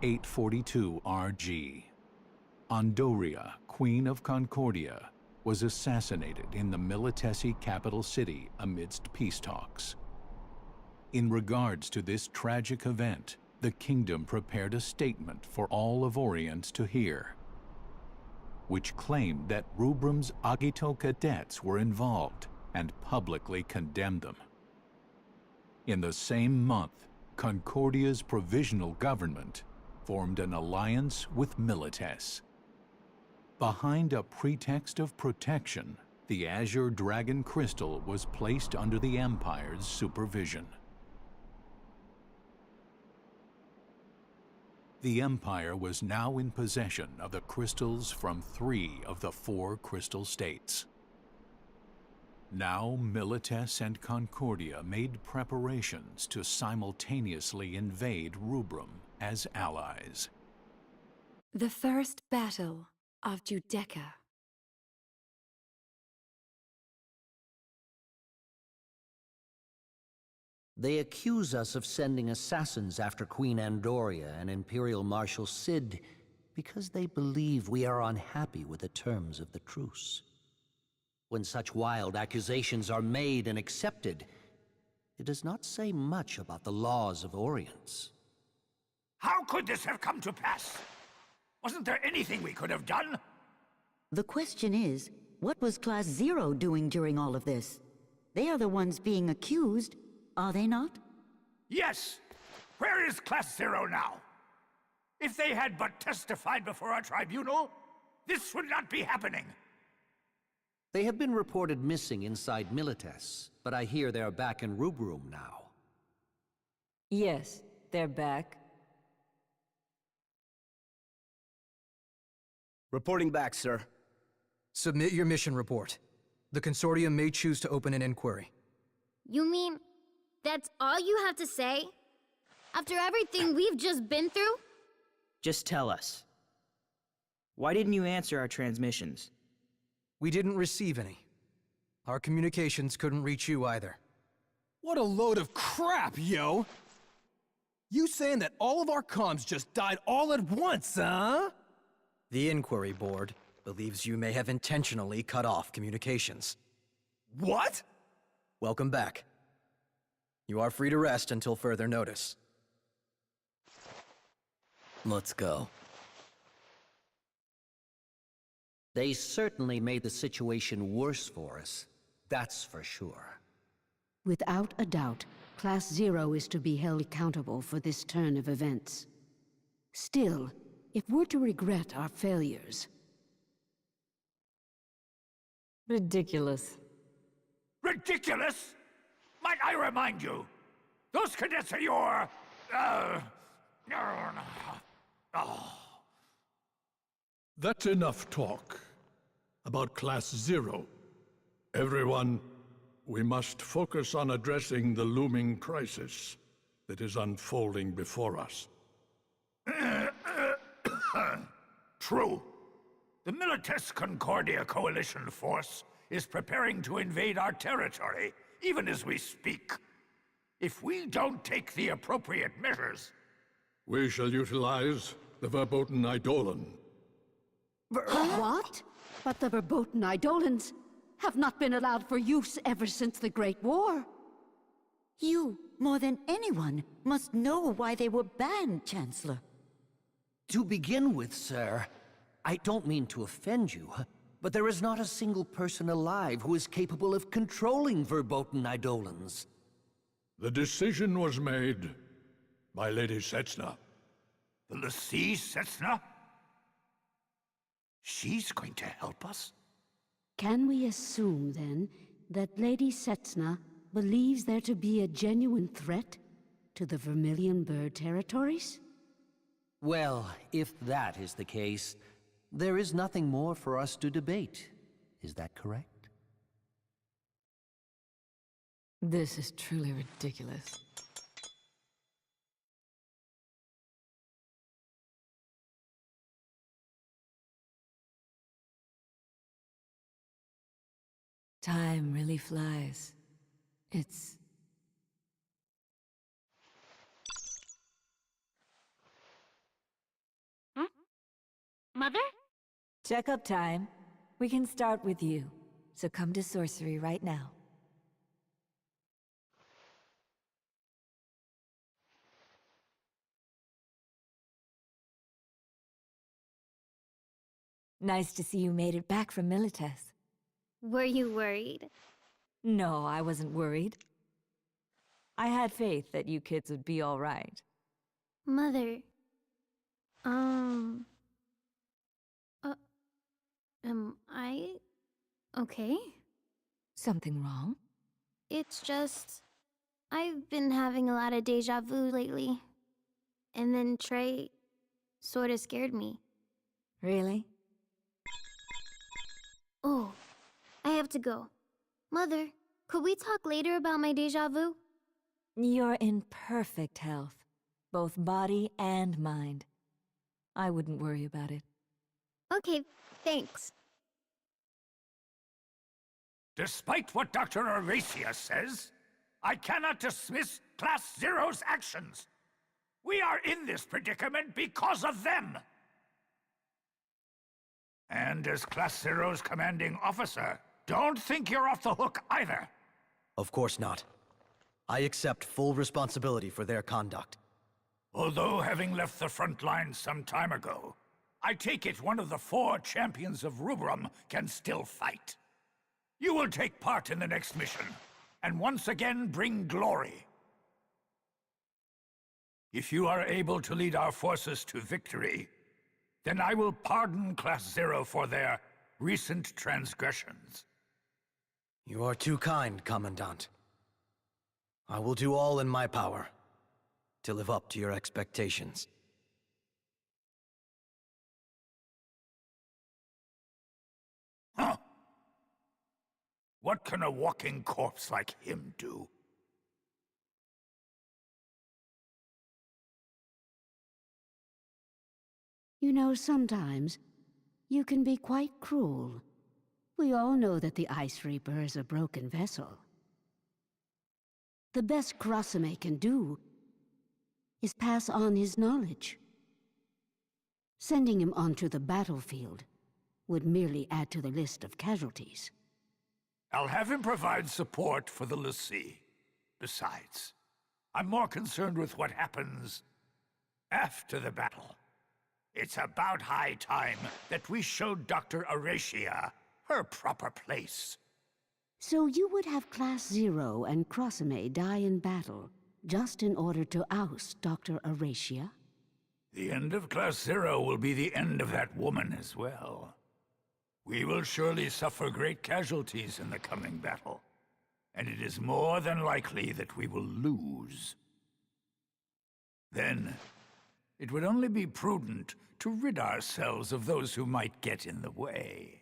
842 RG. Andoria, Queen of Concordia, was assassinated in the Militesi capital city amidst peace talks. In regards to this tragic event, the kingdom prepared a statement for all of Orient to hear, which claimed that Rubrum's Agito cadets were involved and publicly condemned them. In the same month, Concordia's provisional government formed an alliance with Milites. Behind a pretext of protection, the Azure Dragon Crystal was placed under the Empire's supervision. The Empire was now in possession of the crystals from 3 of the 4 crystal states. Now Milites and Concordia made preparations to simultaneously invade Rubrum as allies. The First Battle of Judeca. They accuse us of sending assassins after Queen Andoria and Imperial Marshal Cid because they believe we are unhappy with the terms of the truce. When such wild accusations are made and accepted, it does not say much about the laws of Orient. How could this have come to pass? Wasn't there anything we could have done? The question is, what was Class 0 doing during all of this? They are the ones being accused, are they not? Yes! Where is Class 0 now? If they had but testified before our tribunal, this would not be happening. They have been reported missing inside Milites, but I hear they are back in Rubrum now. Yes, they're back. Reporting back, sir. Submit your mission report. The Consortium may choose to open an inquiry. You mean that's all you have to say? After everything we've just been through? Just tell us. Why didn't you answer our transmissions? We didn't receive any. Our communications couldn't reach you either. What a load of crap, yo! You saying that all of our comms just died all at once, huh? The Inquiry Board believes you may have intentionally cut off communications. What? Welcome back. You are free to rest until further notice. Let's go. They certainly made the situation worse for us, that's for sure. Without a doubt, Class 0 is to be held accountable for this turn of events. Still, if we're to regret our failures... Ridiculous. Ridiculous? Might I remind you, those cadets are your... That's enough talk about Class 0. Everyone, we must focus on addressing the looming crisis that is unfolding before us. True. The Milites Concordia coalition force is preparing to invade our territory, even as we speak. If we don't take the appropriate measures... We shall utilize the Verboten Eidolon. What? But the Verboten Eidolons have not been allowed for use ever since the Great War. You, more than anyone, must know why they were banned, Chancellor. To begin with, sir, I don't mean to offend you, but there is not a single person alive who is capable of controlling Verboten Eidolons. The decision was made by Lady Setsna. The Lessee Setsna? She's going to help us? Can we assume, then, that Lady Setsna believes there to be a genuine threat to the Vermilion Bird territories? Well, if that is the case, there is nothing more for us to debate. Is that correct? This is truly ridiculous. Time really flies. It's... Mother? Checkup time. We can start with you. So come to sorcery right now. Nice to see you made it back from Milites. Were you worried? No, I wasn't worried. I had faith that you kids would be all right. Mother. Am I okay? Something wrong? It's just... I've been having a lot of deja vu lately. And then Trey sorta scared me. Really? Oh, I have to go. Mother, could we talk later about my deja vu? You're in perfect health, both body and mind. I wouldn't worry about it. Okay, thanks. Despite what Dr. Aracia says, I cannot dismiss Class Zero's actions. We are in this predicament because of them. And as Class Zero's commanding officer, don't think you're off the hook either. Of course not. I accept full responsibility for their conduct. Although having left the front lines some time ago, I take it one of the 4 champions of Rubrum can still fight. You will take part in the next mission, and once again bring glory. If you are able to lead our forces to victory, then I will pardon Class Zero for their recent transgressions. You are too kind, Commandant. I will do all in my power to live up to your expectations. Huh? What can a walking corpse like him do? You know, sometimes you can be quite cruel. We all know that the Ice Reaper is a broken vessel. The best Kurasame can do is pass on his knowledge. Sending him onto the battlefield would merely add to the list of casualties. I'll have him provide support for the l'Cie. Besides, I'm more concerned with what happens after the battle. It's about high time that we showed Dr. Aracia her proper place. So you would have Class Zero and Kurasame die in battle, just in order to oust Dr. Aracia? The end of Class Zero will be the end of that woman as well. We will surely suffer great casualties in the coming battle, and it is more than likely that we will lose. Then, it would only be prudent to rid ourselves of those who might get in the way.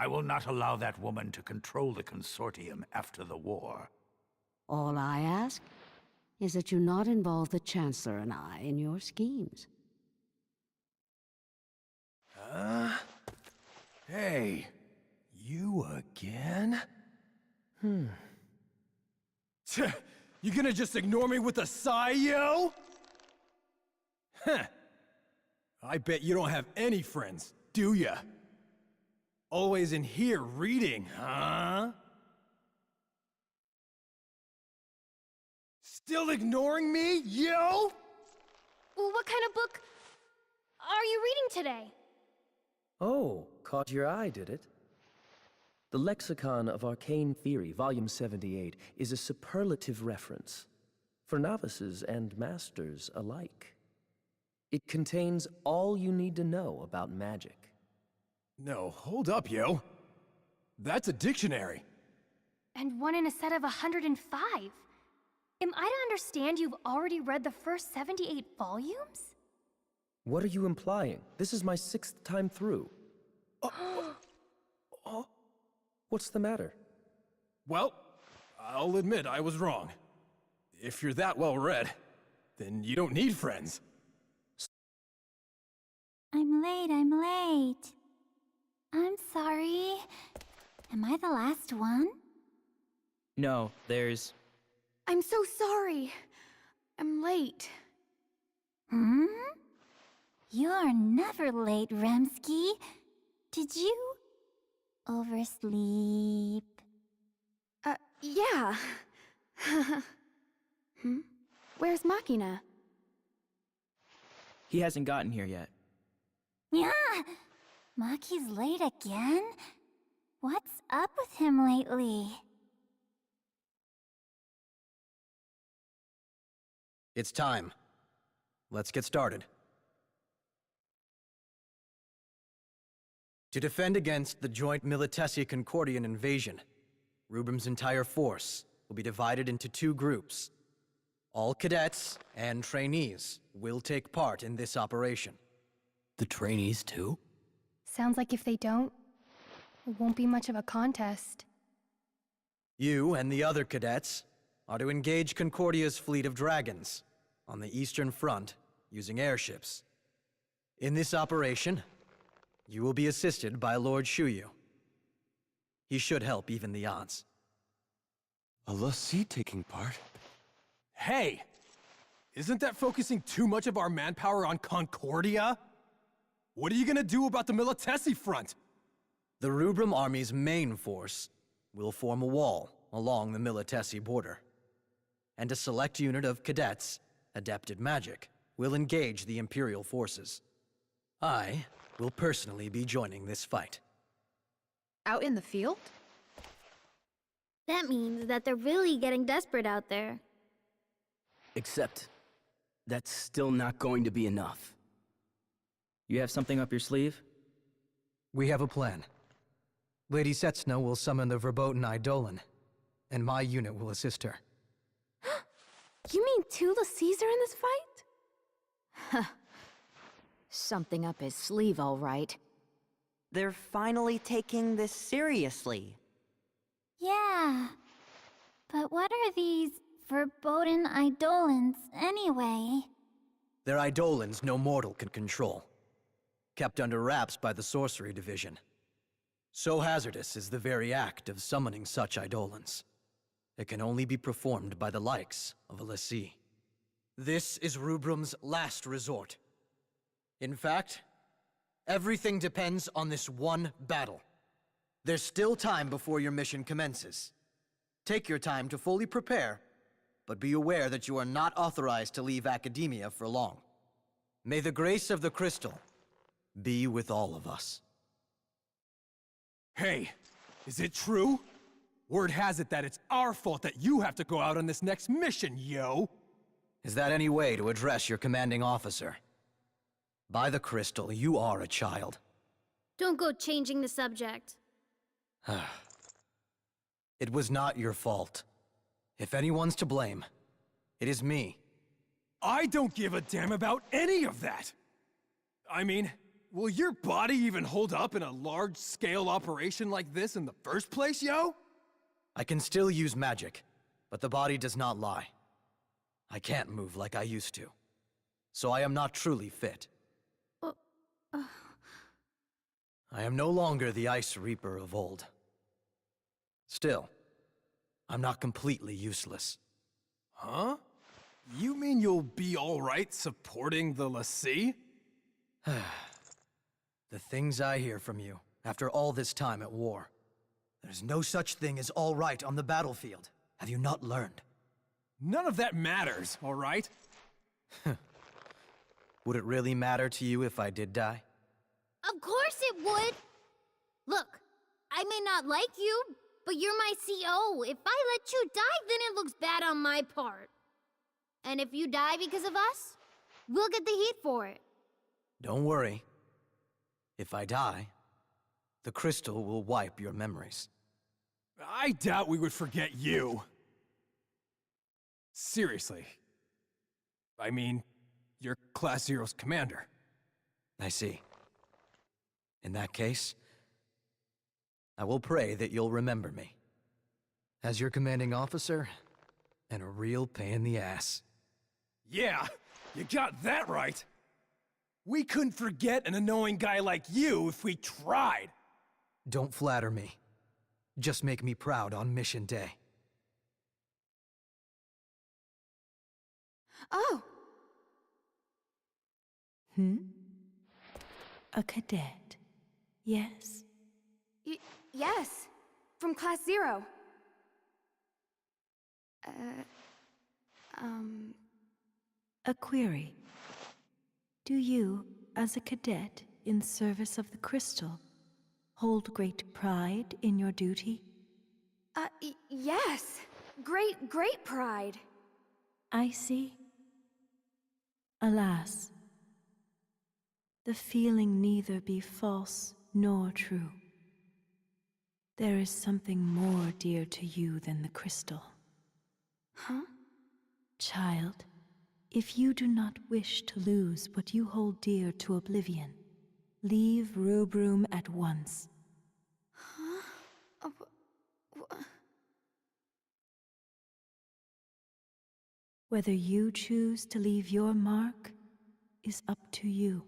I will not allow that woman to control the Consortium after the war. All I ask is that you not involve the Chancellor and I in your schemes. Hey, you again? You gonna just ignore me with a sigh, yo? Huh. I bet you don't have any friends, do ya? Always in here reading, huh? Still ignoring me, yo? What kind of book are you reading today? Oh, caught your eye, did it? The Lexicon of Arcane Theory, Volume 78, is a superlative reference for novices and masters alike. It contains all you need to know about magic. No, hold up, yo. That's a dictionary. And one in a set of 105. Am I to understand you've already read the first 78 volumes? What are you implying? This is my 6th time through. What's the matter? Well, I'll admit I was wrong. If you're that well read, then you don't need friends. I'm late. I'm sorry. Am I the last one? No, there's... I'm so sorry. I'm late. You're never late, Remsky. Did you oversleep? Yeah. Where's Machina? He hasn't gotten here yet. Yeah! Maki's late again? What's up with him lately? It's time. Let's get started. To defend against the joint Militesi-Concordian invasion, Rubrum's entire force will be divided into two groups. All cadets and trainees will take part in this operation. The trainees too? Sounds like if they don't, it won't be much of a contest. You and the other cadets are to engage Concordia's fleet of dragons on the Eastern Front using airships. In this operation, you will be assisted by Lord Shuyu. He should help even the odds. A Lassie taking part? Hey! Isn't that focusing too much of our manpower on Concordia? What are you gonna do about the Militesi front? The Rubrum Army's main force will form a wall along the Militesi border. And a select unit of cadets, adept at magic, will engage the Imperial forces. I will personally be joining this fight. Out in the field? That means that they're really getting desperate out there. Except, that's still not going to be enough. You have something up your sleeve? We have a plan. Lady Setsna will summon the verboten Eidolon, and my unit will assist her. You mean Tula Caesar in this fight? Something up his sleeve, all right. They're finally taking this seriously. Yeah. But what are these verboten Eidolons, anyway? They're Eidolons no mortal can control. Kept under wraps by the Sorcery Division. So hazardous is the very act of summoning such Eidolons. It can only be performed by the likes of a Lassie. This is Rubrum's last resort. In fact, everything depends on this one battle. There's still time before your mission commences. Take your time to fully prepare, but be aware that you are not authorized to leave academia for long. May the grace of the crystal be with all of us. Hey, is it true? Word has it that it's our fault that you have to go out on this next mission, yo! Is that any way to address your commanding officer? By the crystal, you are a child. Don't go changing the subject. It was not your fault. If anyone's to blame, it is me. I don't give a damn about any of that! I mean, will your body even hold up in a large-scale operation like this in the first place, yo? I can still use magic, but the body does not lie. I can't move like I used to, so I am not truly fit. I am no longer the Ice Reaper of old. Still, I'm not completely useless. Huh? You mean you'll be alright supporting the Lassie? The things I hear from you, after all this time at war. There's no such thing as all right on the battlefield. Have you not learned? None of that matters, alright? Would it really matter to you if I did die? Of course it would! Look, I may not like you, but you're my CO. If I let you die, then it looks bad on my part. And if you die because of us, we'll get the heat for it. Don't worry. If I die, the crystal will wipe your memories. I doubt we would forget you. Seriously. I mean, you're Class Zero's commander. I see. In that case, I will pray that you'll remember me. As your commanding officer, and a real pain in the ass. Yeah, you got that right. We couldn't forget an annoying guy like you if we tried. Don't flatter me. Just make me proud on mission day. Oh! A cadet, yes? Yes, from Class 0. A query. Do you, as a cadet in service of the crystal, hold great pride in your duty? Yes. Great pride. I see. Alas, the feeling neither be false nor true. There is something more dear to you than the crystal. Huh? Child, if you do not wish to lose what you hold dear to oblivion, leave Rubrum at once. Huh? Whether you choose to leave your mark is up to you.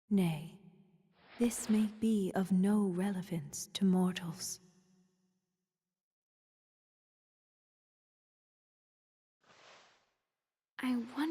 Nay, this may be of no relevance to mortals. I wonder